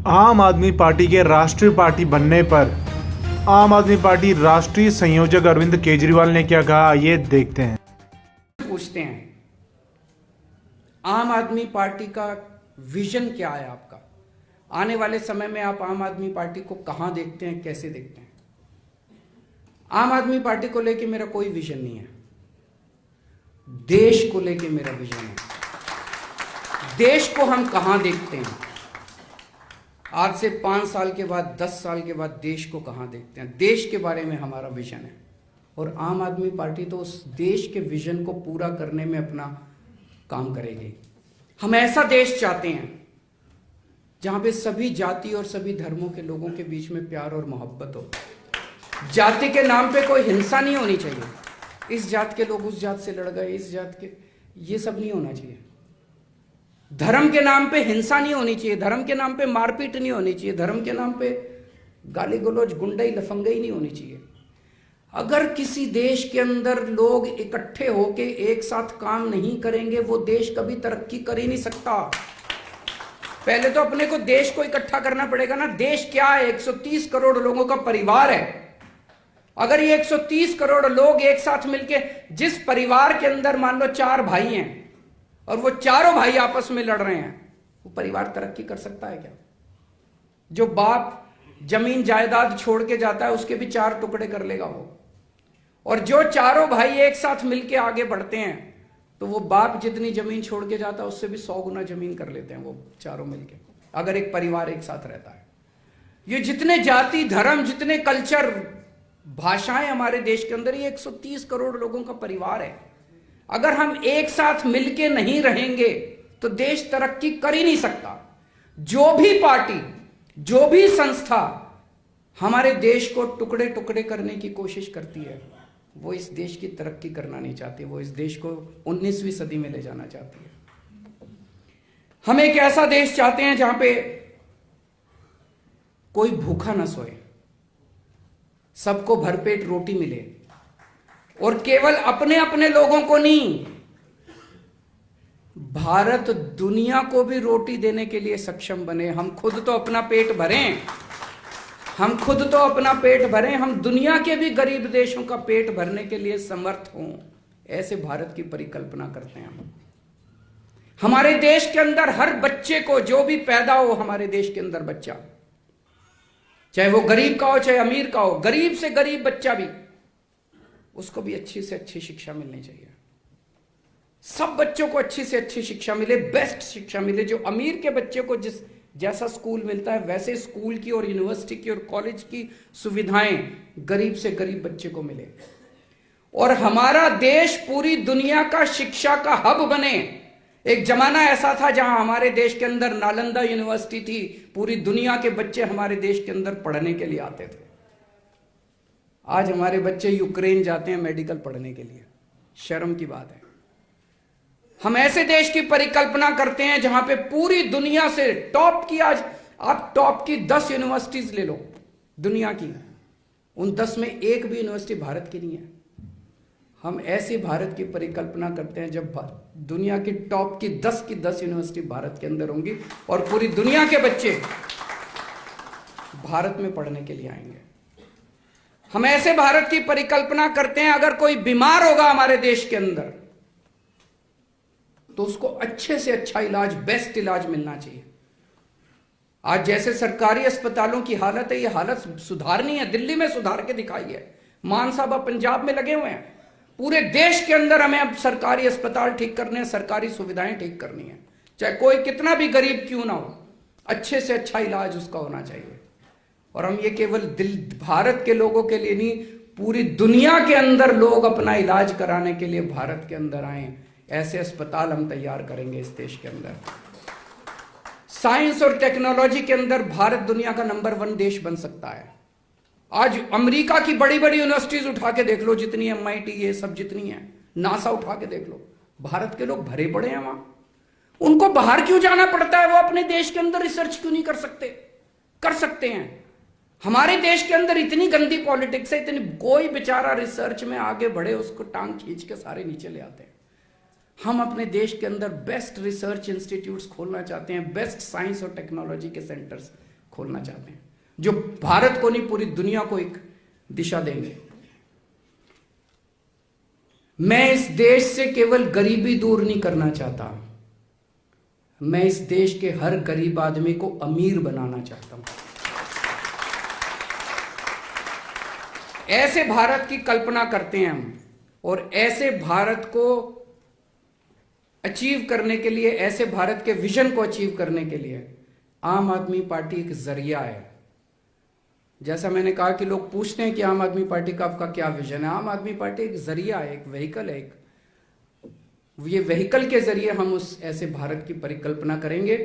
आम आदमी पार्टी के राष्ट्रीय पार्टी बनने पर आम आदमी पार्टी राष्ट्रीय संयोजक अरविंद केजरीवाल ने क्या कहा, ये देखते हैं। पूछते हैं आम आदमी पार्टी का विजन क्या है आपका? आने वाले समय में आप आम आदमी पार्टी को कहां देखते हैं, कैसे देखते हैं? आम आदमी पार्टी को लेके मेरा कोई विजन नहीं है, देश को लेके मेरा विजन है। देश को हम कहां देखते हैं? आज से 5 साल के बाद, 10 साल के बाद देश को कहां देखते हैं? देश के बारे में हमारा विजन है और आम आदमी पार्टी तो उस देश के विजन को पूरा करने में अपना काम करेगी। हम ऐसा देश चाहते हैं जहां पे सभी जाति और सभी धर्मों के लोगों के बीच में प्यार और मोहब्बत हो। जाति के नाम पे कोई हिंसा नहीं होनी चाहिए। इस जात के लोग उस जात से लड़ गए, इस जात के, ये सब नहीं होना चाहिए। धर्म के नाम पे हिंसा नहीं होनी चाहिए, धर्म के नाम पे मारपीट नहीं होनी चाहिए, धर्म के नाम पे गाली गलौज, गुंडई लफंगई नहीं होनी चाहिए। अगर किसी देश के अंदर लोग इकट्ठे होके एक साथ काम नहीं करेंगे, वो देश कभी तरक्की कर ही नहीं सकता। पहले तो अपने को, देश को इकट्ठा करना पड़ेगा ना। देश क्या है? 130 करोड़ लोगों का परिवार है। अगर ये 130 करोड़ लोग एक साथ मिलके, जिस परिवार के अंदर मान लो 4 भाई हैं और वो चारों भाई आपस में लड़ रहे हैं, वो परिवार तरक्की कर सकता है क्या? जो बाप जमीन जायदाद छोड़ के जाता है उसके भी 4 टुकड़े कर लेगा वो। और जो चारों भाई एक साथ मिलके आगे बढ़ते हैं तो वो बाप जितनी जमीन छोड़ के जाता है उससे भी 100 गुना जमीन कर लेते हैं वो चारों मिलके, अगर एक परिवार एक साथ रहता है। ये जितने जाति, धर्म, जितने कल्चर, भाषाएं हमारे देश के अंदर, ये 130 करोड़ लोगों का परिवार है। अगर हम एक साथ मिलके नहीं रहेंगे तो देश तरक्की कर ही नहीं सकता। जो भी पार्टी, जो भी संस्था हमारे देश को टुकड़े टुकड़े करने की कोशिश करती है, वो इस देश की तरक्की करना नहीं चाहती, वो इस देश को 19वीं सदी में ले जाना चाहती है। हम एक ऐसा देश चाहते हैं जहां पे कोई भूखा ना सोए, सबको भरपेट रोटी मिले, और केवल अपने अपने लोगों को नहीं, भारत दुनिया को भी रोटी देने के लिए सक्षम बने। हम खुद तो अपना पेट भरें, हम खुद तो अपना पेट भरें, हम दुनिया के भी गरीब देशों का पेट भरने के लिए समर्थ हों, ऐसे भारत की परिकल्पना करते हैं हम। हमारे देश के अंदर हर बच्चे को, जो भी पैदा हो हमारे देश के अंदर बच्चा, चाहे वो गरीब का हो चाहे अमीर का हो, गरीब से गरीब बच्चा भी, उसको भी अच्छी से अच्छी शिक्षा मिलनी चाहिए। सब बच्चों को अच्छी से अच्छी शिक्षा मिले, बेस्ट शिक्षा मिले। जो अमीर के बच्चे को जिस जैसा स्कूल मिलता है वैसे स्कूल की और यूनिवर्सिटी की और कॉलेज की सुविधाएं गरीब से गरीब बच्चे को मिले। और हमारा देश पूरी दुनिया का शिक्षा का हब बने। एक जमाना ऐसा था जहां हमारे देश के अंदर नालंदा यूनिवर्सिटी थी, पूरी दुनिया के बच्चे हमारे देश के अंदर पढ़ने के लिए आते थे। आज हमारे बच्चे यूक्रेन जाते हैं मेडिकल पढ़ने के लिए, शर्म की बात है। हम ऐसे देश की परिकल्पना करते हैं जहां पे पूरी दुनिया से टॉप की, आज आप टॉप की 10 यूनिवर्सिटीज ले लो दुनिया की, उन 10 में एक भी यूनिवर्सिटी भारत की नहीं है। हम ऐसे भारत की परिकल्पना करते हैं जब दुनिया की टॉप की 10 यूनिवर्सिटी भारत के अंदर होंगी और पूरी दुनिया के बच्चे भारत में पढ़ने के लिए आएंगे। हम ऐसे भारत की परिकल्पना करते हैं, अगर कोई बीमार होगा हमारे देश के अंदर तो उसको अच्छे से अच्छा इलाज, बेस्ट इलाज मिलना चाहिए। आज जैसे सरकारी अस्पतालों की हालत है, ये हालत सुधारनी है, दिल्ली में सुधार के दिखाई है। मान साहब अब पंजाब में लगे हुए हैं। पूरे देश के अंदर हमें अब सरकारी अस्पताल ठीक करने हैं, सरकारी सुविधाएं ठीक करनी है। चाहे कोई कितना भी गरीब क्यों ना हो, अच्छे से अच्छा इलाज उसका होना चाहिए। और हम ये केवल भारत के लोगों के लिए नहीं, पूरी दुनिया के अंदर लोग अपना इलाज कराने के लिए भारत के अंदर आए, ऐसे अस्पताल हम तैयार करेंगे इस देश के अंदर। साइंस और टेक्नोलॉजी के अंदर भारत दुनिया का नंबर 1 देश बन सकता है। आज अमेरिका की बड़ी बड़ी यूनिवर्सिटीज उठा के देख लो, जितनी MIT, ये सब जितनी है, नासा उठा के देख लो, भारत के लोग भरे पड़े हैं वहां। उनको बाहर क्यों जाना पड़ता है? वो अपने देश के अंदर रिसर्च क्यों नहीं कर सकते? कर सकते हैं। हमारे देश के अंदर इतनी गंदी पॉलिटिक्स है, इतनी, कोई बेचारा रिसर्च में आगे बढ़े उसको टांग खींच के सारे नीचे ले आते हैं। हम अपने देश के अंदर बेस्ट रिसर्च इंस्टीट्यूट्स खोलना चाहते हैं, बेस्ट साइंस और टेक्नोलॉजी के सेंटर्स खोलना चाहते हैं, जो भारत को नहीं पूरी दुनिया को एक दिशा देंगे। मैं इस देश से केवल गरीबी दूर नहीं करना चाहता, मैं इस देश के हर गरीब आदमी को अमीर बनाना चाहता हूं। ऐसे भारत की कल्पना करते हैं हम, और ऐसे भारत को अचीव करने के लिए, ऐसे भारत के विजन को अचीव करने के लिए आम आदमी पार्टी एक जरिया है। जैसा मैंने कहा कि लोग पूछते हैं कि आम आदमी पार्टी का आपका क्या विजन है। आम आदमी पार्टी एक जरिया है, एक व्हीकल है। ये व्हीकल के जरिए हम उस ऐसे भारत की परिकल्पना करेंगे।